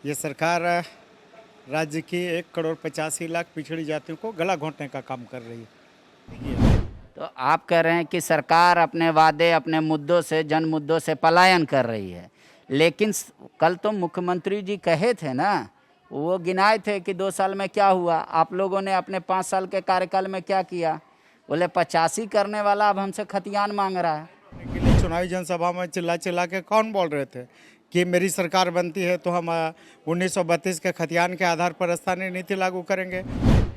ये सरकार राज्य की 1,85,00,000 पिछड़ी जातियों को गला घोंटने का काम कर रही है। तो आप कह रहे हैं कि सरकार अपने वादे अपने मुद्दों से जन मुद्दों से पलायन कर रही है, लेकिन कल तो मुख्यमंत्री जी कहे थे ना, वो गिनाए थे कि 2 साल में क्या हुआ, आप लोगों ने अपने 5 साल के कार्यकाल में क्या किया। बोले 85 करने वाला अब हमसे खतियान मांग रहा है। के लिए चुनावी जनसभा में चिल्ला चिल्ला के कौन बोल रहे थे कि मेरी सरकार बनती है तो हम 1932 के खतियान के आधार पर स्थानीय नीति लागू करेंगे।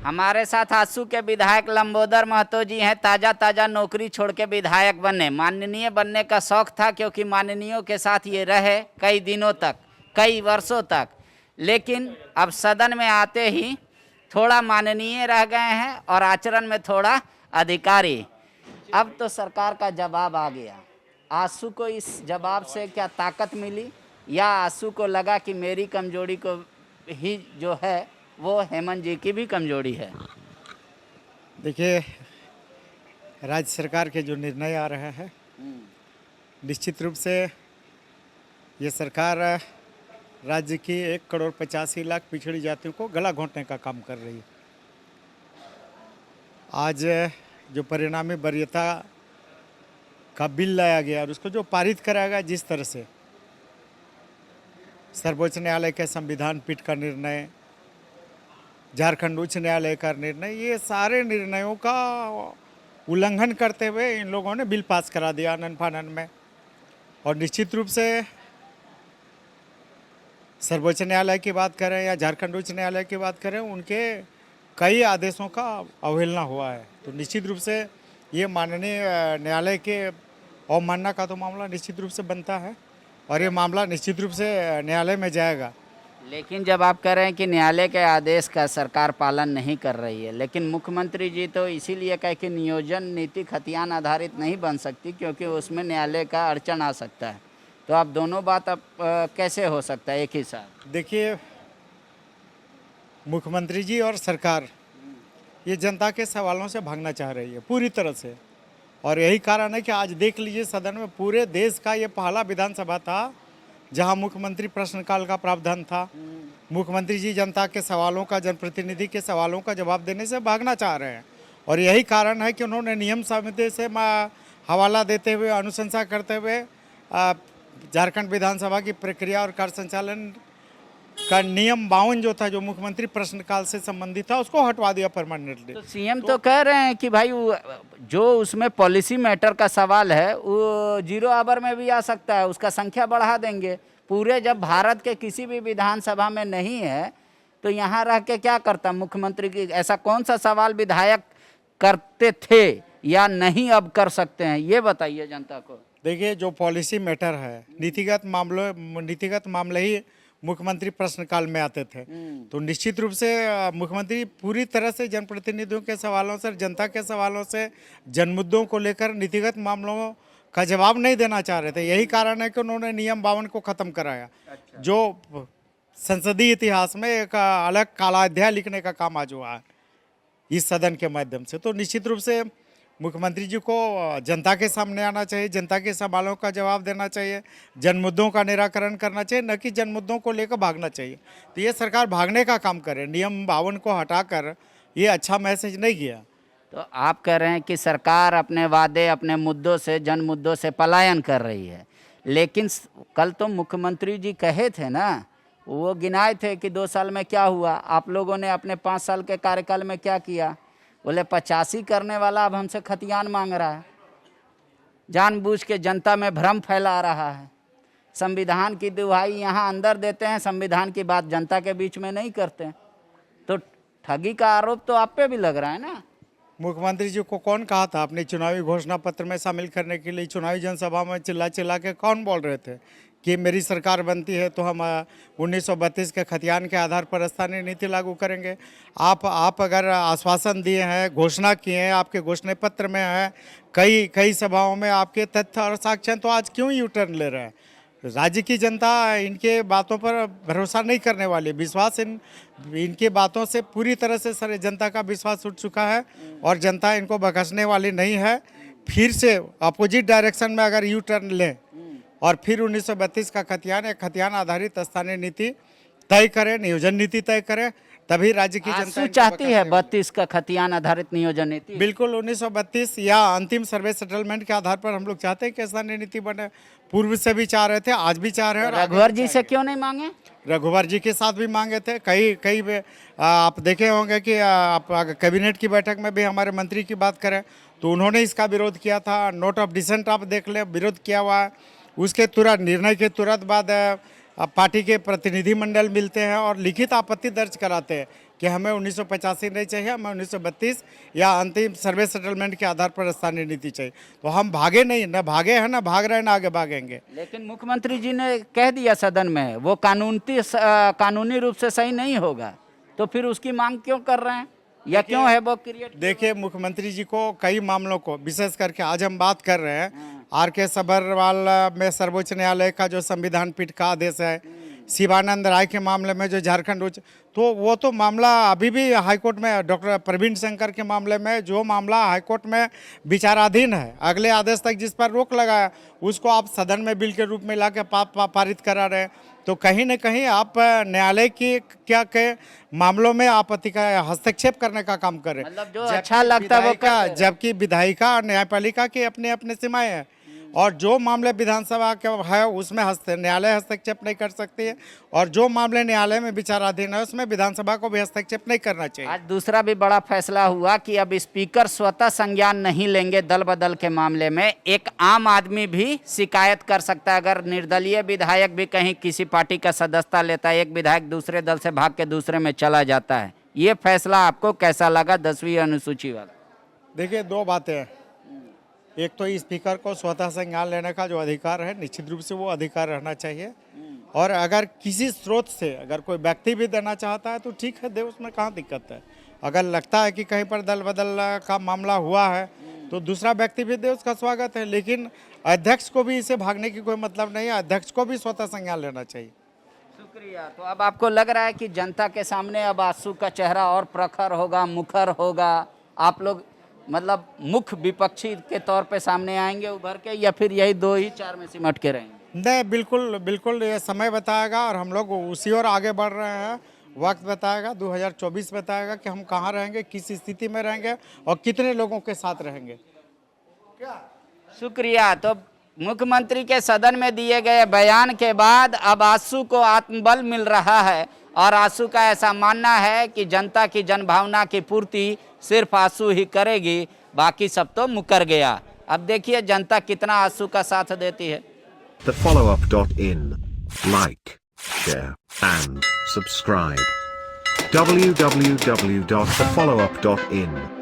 हमारे साथ आसू के विधायक लंबोदर महतो जी हैं, ताज़ा ताज़ा नौकरी छोड़ के विधायक बने। माननीय बनने का शौक था क्योंकि माननीयों के साथ ये रहे कई दिनों तक, कई वर्षों तक, लेकिन अब सदन में आते ही थोड़ा माननीय रह गए हैं और आचरण में थोड़ा अधिकारी। अब तो सरकार का जवाब आ गया। आसू को इस जवाब से क्या ताकत मिली, या आसू को लगा कि मेरी कमजोरी को ही जो है वो हेमंत जी की भी कमजोरी है? देखिए, राज्य सरकार के जो निर्णय आ रहे हैं, निश्चित रूप से ये सरकार राज्य की 1,85,00,000 पिछड़ी जातियों को गला घोंटने का काम कर रही है। आज जो परिणामी वरीयता का बिल लाया गया और उसको जो पारित कराया गया, जिस तरह से सर्वोच्च न्यायालय के संविधान पीठ का निर्णय, झारखंड उच्च न्यायालय का निर्णय, ये सारे निर्णयों का उल्लंघन करते हुए इन लोगों ने बिल पास करा दिया आनन फानन में। और निश्चित रूप से सर्वोच्च न्यायालय की बात करें या झारखंड उच्च न्यायालय की बात करें, उनके कई आदेशों का अवहेलना हुआ है। तो निश्चित रूप से ये माननीय न्यायालय के अवमानना का तो मामला निश्चित रूप से बनता है और ये मामला निश्चित रूप से न्यायालय में जाएगा। लेकिन जब आप कह रहे हैं कि न्यायालय के आदेश का सरकार पालन नहीं कर रही है, लेकिन मुख्यमंत्री जी तो इसीलिए कहे कि नियोजन नीति खतियान आधारित नहीं बन सकती क्योंकि उसमें न्यायालय का अड़चन आ सकता है। तो आप दोनों बात अब कैसे हो सकता है एक ही साथ? देखिए, मुख्यमंत्री जी और सरकार ये जनता के सवालों से भागना चाह रही है पूरी तरह से, और यही कारण है कि आज देख लीजिए सदन में पूरे देश का ये पहला विधानसभा था जहां मुख्यमंत्री प्रश्नकाल का प्रावधान था। मुख्यमंत्री जी जनता के सवालों का, जनप्रतिनिधि के सवालों का जवाब देने से भागना चाह रहे हैं, और यही कारण है कि उन्होंने नियम समिति से हवाला देते हुए, अनुशंसा करते हुए झारखंड विधानसभा की प्रक्रिया और कार्य संचालन का नियम 52 जो था, जो मुख्यमंत्री प्रश्नकाल से संबंधित था, उसको हटवा दिया परमानेंटली। तो सीएम तो कह रहे हैं कि भाई जो उसमें पॉलिसी मैटर का सवाल है वो 0 आवर में भी आ सकता है, उसका संख्या बढ़ा देंगे। पूरे जब भारत के किसी भी विधानसभा में नहीं है तो यहाँ रह के क्या करता मुख्यमंत्री की? ऐसा कौन सा सवाल विधायक करते थे या नहीं अब कर सकते हैं, ये बताइए जनता को। देखिए, जो पॉलिसी मैटर है, नीतिगत मामले ही मुख्यमंत्री प्रश्नकाल में आते थे। तो निश्चित रूप से मुख्यमंत्री पूरी तरह से जनप्रतिनिधियों के सवालों से, जनता के सवालों से, जन मुद्दों को लेकर नीतिगत मामलों का जवाब नहीं देना चाह रहे थे। यही कारण है कि उन्होंने नियम 52 को खत्म कराया। जो संसदीय इतिहास में एक अलग काला अध्याय लिखने का काम आज हुआ है इस सदन के माध्यम से। तो निश्चित रूप से मुख्यमंत्री जी को जनता के सामने आना चाहिए, जनता के सवालों का जवाब देना चाहिए, जन मुद्दों का निराकरण करना चाहिए, न कि जन मुद्दों को लेकर भागना चाहिए। तो ये सरकार भागने का काम करे, नियम 52 को हटाकर ये अच्छा मैसेज नहीं किया। तो आप कह रहे हैं कि सरकार अपने वादे अपने मुद्दों से जन मुद्दों से पलायन कर रही है, लेकिन कल तो मुख्यमंत्री जी कहे थे ना, वो गिनाए थे कि 2 साल में क्या हुआ, आप लोगों ने अपने 5 साल के कार्यकाल में क्या किया। बोले 85 करने वाला अब हमसे खतियान मांग रहा है, जानबूझ के जनता में भ्रम फैला रहा है। संविधान की दुहाई यहाँ अंदर देते हैं, संविधान की बात जनता के बीच में नहीं करते। तो ठगी का आरोप तो आप पे भी लग रहा है ना। मुख्यमंत्री जी को कौन कहा था अपने चुनावी घोषणा पत्र में शामिल करने के लिए? चुनावी जनसभा में चिल्ला चिल्ला के कौन बोल रहे थे कि मेरी सरकार बनती है तो हम 1932 के खतियान के आधार पर स्थानीय नीति लागू करेंगे। आप अगर आश्वासन दिए हैं, घोषणा किए हैं, आपके घोषणा पत्र में है, कई सभाओं में आपके तथ्य और साक्ष्य, तो आज क्यों यू टर्न ले रहे हैं? राज्य की जनता इनके बातों पर भरोसा नहीं करने वाली, विश्वास इनकी बातों से पूरी तरह से सारे जनता का विश्वास उठ चुका है और जनता इनको बख्शने वाली नहीं है। फिर से अपोजिट डायरेक्शन में अगर यू टर्न लें और फिर 1932 का खतियान, एक खतियान आधारित स्थानीय नीति तय करें, नियोजन नीति तय करें, तभी राज्य की जनता आसू इनको चाहती है बकाया 32 का खतियान आधारित नियोजन नीति। बिल्कुल 1932 या अंतिम सर्वे सेटलमेंट के आधार पर हम लोग चाहते हैं कि स्थानीय नीति बने। पूर्व से भी चाह रहे थे, आज भी चाह रहे हैं और आगे रघुवर भी जी से क्यों नहीं मांगे? रघुवर जी के साथ भी मांगे थे। कई आप देखे होंगे कि आप कैबिनेट की बैठक में भी हमारे मंत्री की बात करें तो उन्होंने इसका विरोध किया था। नोट ऑफ डिसेंट आप देख ले, विरोध किया हुआ है। उसके तुरंत निर्णय के तुरंत बाद पार्टी के प्रतिनिधिमंडल मिलते हैं और लिखित आपत्ति दर्ज कराते हैं कि हमें 1985 नहीं चाहिए, हमें 1932 या अंतिम सर्वे सेटलमेंट के आधार पर स्थानीय नीति चाहिए। तो हम भागे नहीं, न भागे हैं, न भाग रहे हैं, न आगे भागेंगे। लेकिन मुख्यमंत्री जी ने कह दिया सदन में वो कानूनी रूप से सही नहीं होगा, तो फिर उसकी मांग क्यों कर रहे हैं या क्यों है वो क्रिएट? देखिए, मुख्यमंत्री जी को कई मामलों को, विशेष करके आज हम बात कर रहे हैं आर.के. सभरवाल में सर्वोच्च न्यायालय का जो संविधान पीठ का आदेश है, शिवानंद राय के मामले में जो झारखंड उच्च, तो वो तो मामला अभी भी हाईकोर्ट में, डॉक्टर प्रवीण शंकर के मामले में जो मामला हाईकोर्ट में विचाराधीन है, अगले आदेश तक जिस पर रोक लगाया, उसको आप सदन में बिल के रूप में ला के पारित करा रहे हैं। तो कहीं न कहीं आप न्यायालय की क्या के मामलों में आपत्ति का हस्तक्षेप करने का काम करें। मतलब जो अच्छा लगता है वो कर, जबकि विधायिका और न्यायपालिका की अपने अपने सीमाएं हैं और जो मामले विधानसभा के है उसमें न्यायालय हस्तक्षेप नहीं कर सकती है और जो मामले न्यायालय में विचाराधीन है उसमें विधानसभा को भी हस्तक्षेप नहीं करना चाहिए। आज दूसरा भी बड़ा फैसला हुआ कि अब स्पीकर स्वतः संज्ञान नहीं लेंगे दल बदल के मामले में। एक आम आदमी भी शिकायत कर सकता है अगर निर्दलीय विधायक भी कहीं किसी पार्टी का सदस्यता लेता है, एक विधायक दूसरे दल से भाग के दूसरे में चला जाता है। ये फैसला आपको कैसा लगा 10वीं अनुसूची वाला? देखिए, दो बातें हैं। एक तो स्पीकर को स्वतः संज्ञान लेने का जो अधिकार है, निश्चित रूप से वो अधिकार रहना चाहिए और अगर किसी स्रोत से अगर कोई व्यक्ति भी देना चाहता है तो ठीक है, दे, उसमें कहाँ दिक्कत है। अगर लगता है कि कहीं पर दल बदल का मामला हुआ है तो दूसरा व्यक्ति भी दे, उसका स्वागत है। लेकिन अध्यक्ष को भी इसे भागने की कोई मतलब नहीं है, अध्यक्ष को भी स्वतः संज्ञान लेना चाहिए। शुक्रिया। तो अब आपको लग रहा है कि जनता के सामने अब आंसू का चेहरा और प्रखर होगा, मुखर होगा, आप लोग मतलब मुख्य विपक्षी के तौर पे सामने आएंगे उभर के, या फिर यही 2-4 में सिमट के रहेंगे? नहीं, बिल्कुल बिल्कुल, ये समय बताएगा और हम लोग उसी ओर आगे बढ़ रहे हैं। वक्त बताएगा, 2024 बताएगा कि हम कहाँ रहेंगे, किस स्थिति में रहेंगे और कितने लोगों के साथ रहेंगे। शुक्रिया। तो मुख्यमंत्री के सदन में दिए गए बयान के बाद अब आंसू को आत्मबल मिल रहा है और आंसू का ऐसा मानना है कि जनता की जनभावना की पूर्ति सिर्फ आंसू ही करेगी, बाकी सब तो मुकर गया। अब देखिए जनता कितना आंसू का साथ देती है। TheFollowUp.in. Like, share, and subscribe. www.thefollowup.in